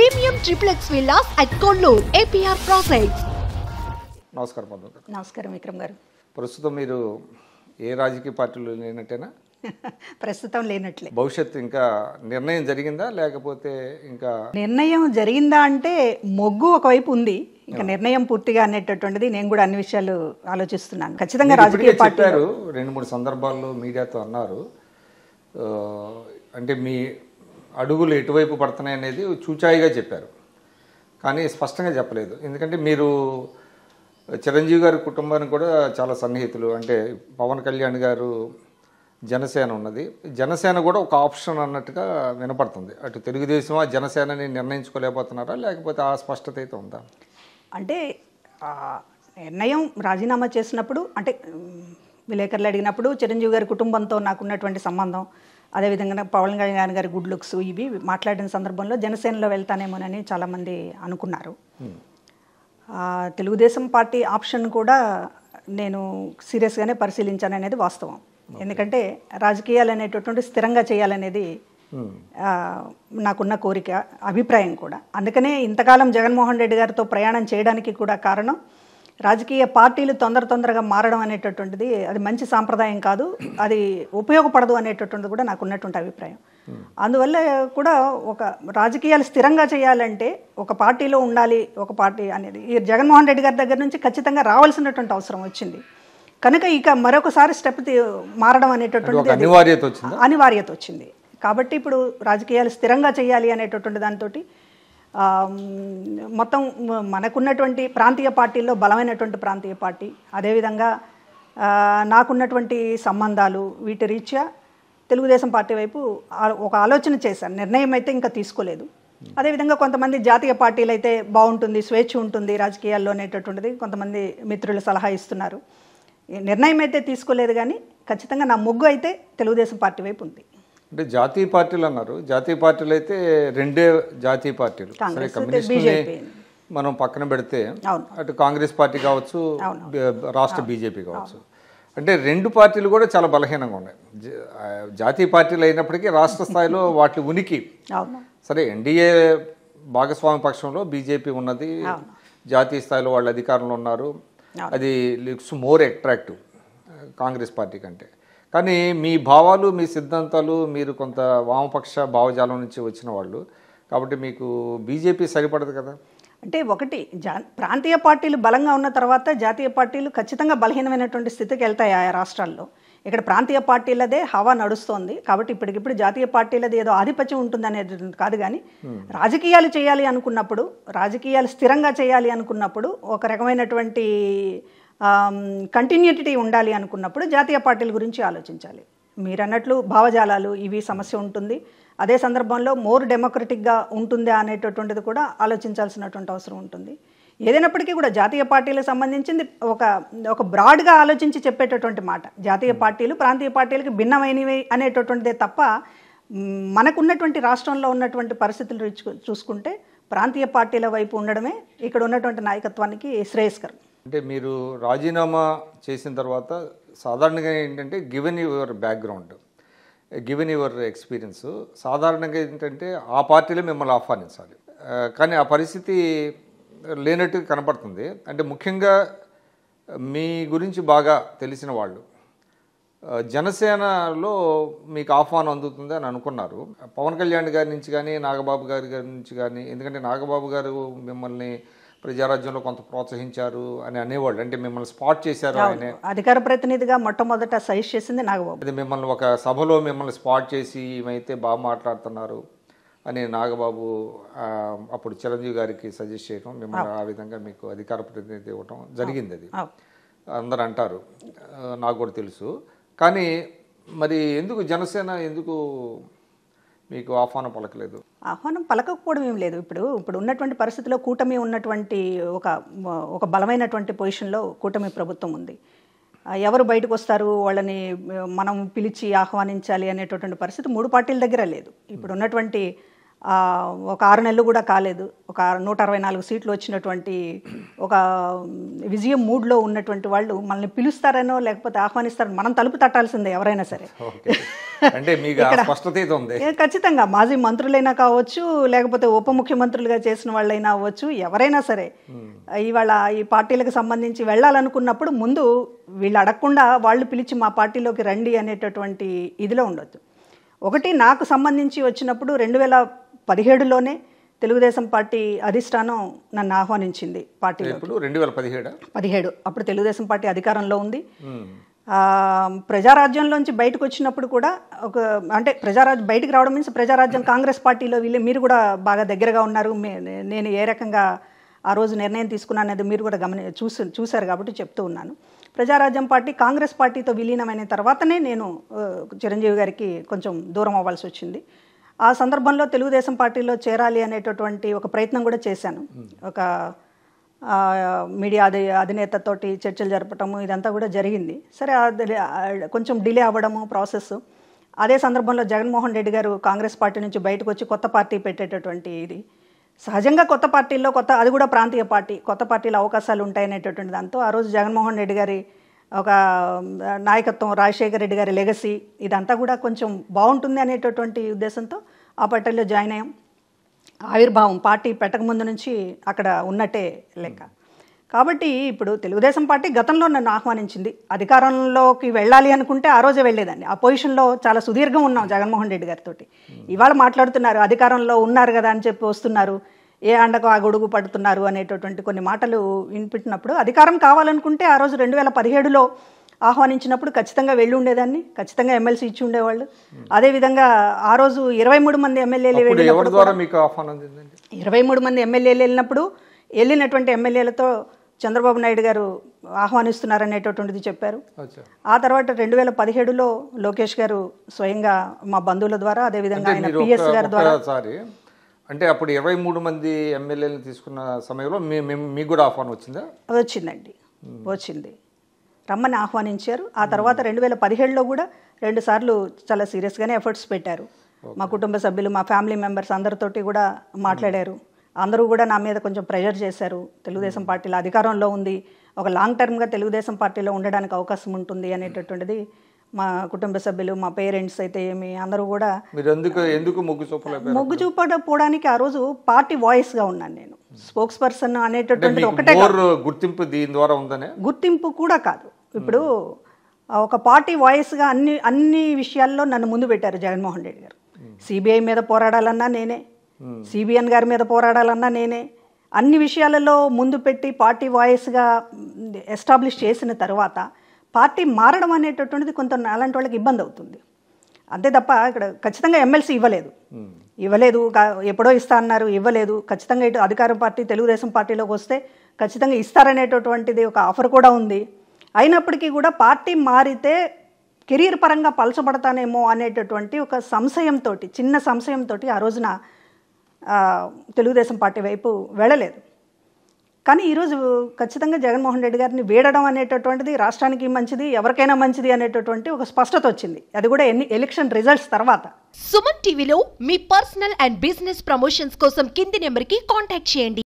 Premium triplex villas at Kollur, APR Projects. నమస్కారం పద్మ గారు. నమస్కారం విక్రమ్ గారు. ప్రస్తుతం మీరు ఏ రాజకీయ పార్టీలో లేనట్టేనా? ప్రస్తుతం లేనట్లే. భవిష్యత్తు ఇంకా నిర్ణయం జరిగిందా లేకపోతే ఇంకా? నిర్ణయం జరిగిందా అంటే మొగ్గు ఒకవైపు ఉంది, ఇంకా నిర్ణయం పూర్తిగా అనేటటువంటిది నేను కూడా అన్ని విషయాలు ఆలోచిస్తున్నాను. ఖచ్చితంగా రాజకీయ పార్టీ చెప్పారు, 2-3 సందర్భాల్లో మీడియాతో అన్నారు, అంటే మీ అడుగులు ఎటువైపు పడుతున్నాయి అనేది చూచాయిగా చెప్పారు, కానీ స్పష్టంగా చెప్పలేదు. ఎందుకంటే మీరు చిరంజీవి గారి కుటుంబానికి కూడా చాలా సన్నిహితులు. అంటే పవన్ కళ్యాణ్ గారు జనసేన ఉన్నది, జనసేన కూడా ఒక ఆప్షన్ అన్నట్టుగా వినపడుతుంది. అటు తెలుగుదేశమా జనసేనని నిర్ణయించుకోలేకపోతున్నారా లేకపోతే ఆ స్పష్టత అయితే ఉందా? అంటే నిర్ణయం రాజీనామా చేసినప్పుడు, అంటే విలేకరులు అడిగినప్పుడు చిరంజీవి గారి కుటుంబంతో నాకున్నటువంటి సంబంధం, అదేవిధంగా పవన్ కళ్యాణ్ గారి గుడ్ లుక్స్ ఇవి మాట్లాడిన సందర్భంలో జనసేనలో వెళ్తానేమోనని చాలామంది అనుకున్నారు. తెలుగుదేశం పార్టీ ఆప్షన్ కూడా నేను సీరియస్గానే పరిశీలించాను అనేది వాస్తవం. ఎందుకంటే రాజకీయాలు అనేటటువంటి స్థిరంగా చేయాలనేది నాకున్న కోరిక, అభిప్రాయం కూడా. అందుకనే ఇంతకాలం జగన్మోహన్ రెడ్డి గారితో ప్రయాణం చేయడానికి కూడా కారణం, రాజకీయ పార్టీలు తొందరగా మారడం అనేటటువంటిది అది మంచి సాంప్రదాయం కాదు, అది ఉపయోగపడదు అనేటటువంటిది కూడా నాకు ఉన్నటువంటి అభిప్రాయం. అందువల్ల కూడా ఒక రాజకీయాలు స్థిరంగా చేయాలంటే ఒక పార్టీలో ఉండాలి, ఒక పార్టీ అనేది ఈ జగన్మోహన్ రెడ్డి గారి దగ్గర నుంచి ఖచ్చితంగా రావాల్సినటువంటి అవసరం వచ్చింది. కనుక ఇక మరొకసారి స్టెప్ మారడం అనేటటువంటిది అనివార్యత వచ్చింది. కాబట్టి ఇప్పుడు రాజకీయాలు స్థిరంగా చేయాలి అనేటటువంటి దాంతో మొత్తం మనకున్నటువంటి ప్రాంతీయ పార్టీల్లో బలమైనటువంటి ప్రాంతీయ పార్టీ, అదేవిధంగా నాకున్నటువంటి సంబంధాలు వీటి రీత్యా తెలుగుదేశం పార్టీ వైపు ఒక ఆలోచన చేశాను. నిర్ణయం అయితే ఇంకా తీసుకోలేదు. అదేవిధంగా కొంతమంది జాతీయ పార్టీలు అయితే బాగుంటుంది, స్వేచ్ఛ ఉంటుంది రాజకీయాల్లో అనేటటువంటిది కొంతమంది మిత్రులు సలహా ఇస్తున్నారు. నిర్ణయం అయితే తీసుకోలేదు, కానీ ఖచ్చితంగా నా మొగ్గు అయితే తెలుగుదేశం పార్టీ వైపు ఉంది. అంటే జాతీయ పార్టీలు అన్నారు, జాతీయ పార్టీలు అయితే రెండే జాతీయ పార్టీలు. సరే, కమ్యూనిస్టుని మనం పక్కన పెడితే అటు కాంగ్రెస్ పార్టీ కావచ్చు, రాష్ట్ర బీజేపీ కావచ్చు, అంటే రెండు పార్టీలు కూడా చాలా బలహీనంగా ఉన్నాయి. జాతీయ పార్టీలు అయినప్పటికీ రాష్ట్ర స్థాయిలో వాటి ఉనికి సరే, ఎన్డీఏ భాగస్వామ్య పక్షంలో బీజేపీ ఉన్నది, జాతీయ స్థాయిలో వాళ్ళు అధికారంలో ఉన్నారు, అది looks more attractive Congress party కంటే. కానీ మీ భావాలు, మీ సిద్ధాంతాలు, మీరు కొంత వామపక్ష భావజాలం నుంచి వచ్చిన వాళ్ళు కాబట్టి మీకు బీజేపీ సరిపడదు కదా. అంటే ఒకటి ప్రాంతీయ పార్టీలు బలంగా ఉన్న తర్వాత జాతీయ పార్టీలు ఖచ్చితంగా బలహీనమైనటువంటి స్థితికి వెళ్తాయి ఆయా రాష్ట్రాల్లో. ఇక్కడ ప్రాంతీయ పార్టీలదే హవా నడుస్తోంది కాబట్టి ఇప్పటికిప్పుడు జాతీయ పార్టీలది ఏదో ఆధిపత్యం ఉంటుందనేది కాదు, కానీ రాజకీయాలు చేయాలి అనుకున్నప్పుడు, రాజకీయాలు స్థిరంగా చేయాలి అనుకున్నప్పుడు, ఒక రకమైనటువంటి కంటిన్యూటీ ఉండాలి అనుకున్నప్పుడు జాతీయ పార్టీల గురించి ఆలోచించాలి. మీరు అన్నట్లు భావజాలాలు ఇవి సమస్య ఉంటుంది. అదే సందర్భంలో మోర్ డెమోక్రటిక్గా ఉంటుందా అనేటటువంటిది కూడా ఆలోచించాల్సినటువంటి అవసరం ఉంటుంది. ఏదైనప్పటికీ కూడా జాతీయ పార్టీలకు సంబంధించింది ఒక బ్రాడ్గా ఆలోచించి చెప్పేటటువంటి మాట. జాతీయ పార్టీలు ప్రాంతీయ పార్టీలకు భిన్నమైనవి అనేటటువంటిదే తప్ప మనకున్నటువంటి రాష్ట్రంలో ఉన్నటువంటి పరిస్థితులు చూసుకుంటే ప్రాంతీయ పార్టీల వైపు ఉండడమే ఇక్కడ ఉన్నటువంటి నాయకత్వానికి శ్రేయస్కరం. అంటే మీరు రాజీనామా చేసిన తర్వాత సాధారణంగా ఏంటంటే given your background, given your experience, సాధారణంగా ఏంటంటే ఆ పార్టీలో మిమ్మల్ని ఆహ్వానించాలి, కానీ ఆ పరిస్థితి లేనట్టు కనపడుతుంది. అంటే ముఖ్యంగా మీ గురించి బాగా తెలిసిన వాళ్ళు జనసేనలో మీకు ఆహ్వానం అందుతుంది అని అనుకున్నారు. పవన్ కళ్యాణ్ గారి నుంచి కానీ నాగబాబు గారి నుంచి కానీ, ఎందుకంటే నాగబాబు గారు మిమ్మల్ని ప్రజారాజ్యంలో కొంత ప్రోత్సహించారు అని అనేవాళ్ళు, అంటే మిమ్మల్ని స్పాట్ చేశారు. ఆయన అధికార ప్రతినిధిగా మొట్టమొదట సజెస్ట్ చేసింది నాగబాబు. అది మిమ్మల్ని ఒక సభలో మిమ్మల్ని స్పాట్ చేసి ఈమైతే బాగా మాట్లాడుతున్నారు అని నాగబాబు అప్పుడు చిరంజీవి గారికి సజెస్ట్ చేయడం, మిమ్మల్ని ఆ విధంగా మీకు అధికార ప్రతినిధి ఇవ్వటం జరిగింది. అది అందరు అంటారు, నాకు కూడా తెలుసు. కానీ మరి ఎందుకు జనసేన ఎందుకు మీకు ఆహ్వానం పలకలేదు? ఆహ్వానం పలకపోవడం ఏం లేదు. ఇప్పుడు ఉన్నటువంటి పరిస్థితిలో కూటమి ఉన్నటువంటి ఒక బలమైనటువంటి పొజిషన్లో కూటమి ప్రభుత్వం ఉంది. ఎవరు బయటకు వస్తారు, వాళ్ళని మనం పిలిచి ఆహ్వానించాలి అనేటటువంటి పరిస్థితి 3 పార్టీల దగ్గర లేదు. ఇప్పుడు ఉన్నటువంటి ఒక 6 నెలలు కూడా కాలేదు. ఒక 164 సీట్లు వచ్చినటువంటి ఒక విజయం మూడ్లో ఉన్నటువంటి వాళ్ళు మనల్ని పిలుస్తారనో లేకపోతే ఆహ్వానిస్తారనో మనం తలుపు తట్టాల్సిందే ఎవరైనా సరే. అంటే మీకు స్పష్టత ఉంది. ఖచ్చితంగా మాజీ మంత్రులైనా కావచ్చు, లేకపోతే ఉప ముఖ్యమంత్రులుగా చేసిన వాళ్ళైనా అవ్వచ్చు, ఎవరైనా సరే ఇవాళ ఈ పార్టీలకు సంబంధించి వెళ్ళాలనుకున్నప్పుడు ముందు వీళ్ళు అడగకుండా వాళ్ళు పిలిచి మా పార్టీలోకి రండి అనేటటువంటి ఇదిలో ఉండొచ్చు. ఒకటి నాకు సంబంధించి వచ్చినప్పుడు 2017లోనే తెలుగుదేశం పార్టీ అధిష్టానం నన్ను ఆహ్వానించింది పార్టీలో. 2017 అప్పుడు తెలుగుదేశం పార్టీ అధికారంలో ఉంది. ప్రజారాజ్యంలోంచి బయటకు వచ్చినప్పుడు కూడా అంటే బయటకు రావడం మీన్స్ ప్రజారాజ్యం కాంగ్రెస్ పార్టీలో మీరు కూడా బాగా దగ్గరగా ఉన్నారు, నేను ఏ రకంగా ఆ రోజు నిర్ణయం తీసుకున్నాను అనేది మీరు కూడా చూశారు కాబట్టి చెప్తూ ఉన్నాను. ప్రజారాజ్యం పార్టీ కాంగ్రెస్ పార్టీతో విలీనమైన తర్వాతనే నేను చిరంజీవి గారికి కొంచెం దూరం అవ్వాల్సి వచ్చింది. ఆ సందర్భంలో తెలుగుదేశం పార్టీలో చేరాలి అనేటటువంటి ఒక ప్రయత్నం కూడా చేశాను. ఒక మీడియా అధినేతతోటి చర్చలు జరపటము ఇదంతా కూడా జరిగింది. సరే కొంచెం డిలే అవ్వడము ప్రాసెస్. అదే సందర్భంలో జగన్మోహన్ రెడ్డి గారు కాంగ్రెస్ పార్టీ నుంచి బయటకు వచ్చి కొత్త పార్టీ పెట్టేటటువంటి ఇది సహజంగా కొత్త పార్టీల్లో అది కూడా ప్రాంతీయ పార్టీ, కొత్త పార్టీలో అవకాశాలు ఉంటాయనేటటువంటి దాంతో ఆ రోజు జగన్మోహన్ రెడ్డి గారి ఒక నాయకత్వం, రాజశేఖర రెడ్డి గారి లెగసీ ఇదంతా కూడా కొంచెం బాగుంటుంది అనేటటువంటి ఉద్దేశంతో ఆ పార్టీలో జాయిన్ అయ్యాం. ఆవిర్భావం పార్టీ పెట్టకముందు నుంచి అక్కడ ఉన్నట్టే లెక్క. కాబట్టి ఇప్పుడు తెలుగుదేశం పార్టీ గతంలో నన్ను ఆహ్వానించింది. అధికారంలోకి వెళ్ళాలి అనుకుంటే ఆ రోజే వెళ్ళేదాన్ని. ఆ పొజిషన్లో చాలా సుదీర్ఘం ఉన్నాం జగన్మోహన్ రెడ్డి గారితో. ఇవాళ మాట్లాడుతున్నారు అధికారంలో ఉన్నారు కదా అని చెప్పి వస్తున్నారు, ఏ అండకు ఆ గొడుగు పడుతున్నారు అనేటటువంటి కొన్ని మాటలు వినిపించినప్పుడు అధికారం కావాలనుకుంటే ఆ రోజు 2017లో ఆహ్వానించినప్పుడు ఖచ్చితంగా వెళ్ళి ఉండేదాన్ని, ఖచ్చితంగా ఎమ్మెల్సీ ఇచ్చి ఉండేవాళ్ళు. అదేవిధంగా ఆ రోజు 23 మంది ఎమ్మెల్యేలు 23 మంది ఎమ్మెల్యేలు వెళ్ళినటువంటి ఎమ్మెల్యేలతో చంద్రబాబు నాయుడు గారు ఆహ్వానిస్తున్నారనేటటువంటిది చెప్పారు. ఆ తర్వాత 2017లో లోకేష్ గారు స్వయంగా మా బంధువుల ద్వారా, అదేవిధంగా ఆయన పిఎస్ గారి ద్వారా. అంటే అప్పుడు 23 మంది ఎమ్మెల్యేలు తీసుకున్న సమయంలో మీకు కూడా ఆహ్వానం వచ్చిందా? వచ్చిందండి, వచ్చింది. రమ్మని ఆహ్వానించారు. ఆ తర్వాత 2017లో కూడా 2 సార్లు చాలా సీరియస్గానే ఎఫర్ట్స్ పెట్టారు. మా కుటుంబ సభ్యులు, మా ఫ్యామిలీ మెంబర్స్ అందరితోటి కూడా మాట్లాడారు. అందరూ కూడా నా మీద కొంచెం ప్రెషర్ చేశారు. తెలుగుదేశం పార్టీలో అధికారంలో ఉంది, ఒక లాంగ్ టర్మ్గా తెలుగుదేశం పార్టీలో ఉండడానికి అవకాశం ఉంటుంది అనేటటువంటిది మా కుటుంబ సభ్యులు, మా పేరెంట్స్ అయితే ఏమి అందరూ కూడా. మొగ్గు చూపకపోవడానికి ఆ రోజు పార్టీ వాయిస్గా ఉన్నాను నేను, స్పోక్స్ పర్సన్ అనేటటువంటిది ఒకటే. గుర్తింపు దీని ద్వారా ఉందనే గుర్తింపు కూడా కాదు. ఇప్పుడు ఒక పార్టీ వాయిస్గా అన్ని విషయాల్లో నన్ను ముందు పెట్టారు జగన్మోహన్ రెడ్డి గారు. సిబిఐ మీద పోరాడాలన్నా నేనే, సిబిఎన్ గారి మీద పోరాడాలన్నా నేనే, అన్ని విషయాలలో ముందు పెట్టి పార్టీ వాయిస్గా ఎస్టాబ్లిష్ చేసిన తర్వాత పార్టీ మారడం అనేటటువంటిది కొంత అలాంటి వాళ్ళకి ఇబ్బంది అవుతుంది. అంతే తప్ప ఇక్కడ ఖచ్చితంగా ఎమ్మెల్సీ ఇవ్వలేదు, ఎప్పుడో ఇస్తా అన్నారు, ఇవ్వలేదు. ఖచ్చితంగా ఇటు అధికార పార్టీ తెలుగుదేశం పార్టీలోకి వస్తే ఖచ్చితంగా ఇస్తారనేటటువంటిది ఒక ఆఫర్ కూడా ఉంది. అయినప్పటికీ కూడా పార్టీ మారితే కెరీర్ పరంగా పలచబడతానేమో అనేటటువంటి ఒక సంశయంతో, చిన్న సంశయంతో ఆ రోజున తెలుగుదేశం పార్టీ వైపు వెళ్ళలేదు. కానీ ఈరోజు ఖచ్చితంగా జగన్మోహన్ రెడ్డి గారిని వీడడం అనేటటువంటిది రాష్ట్రానికి మంచిది, ఎవరికైనా మంచిది అనేటటువంటి ఒక స్పష్టత వచ్చింది. అది కూడా ఎలక్షన్ రిజల్ట్స్ తర్వాత. సుమన్ టీవీలో మీ పర్సనల్ అండ్ బిజినెస్ ప్రమోషన్స్ కోసం కింది నెంబర్కి కాంటాక్ట్ చేయండి.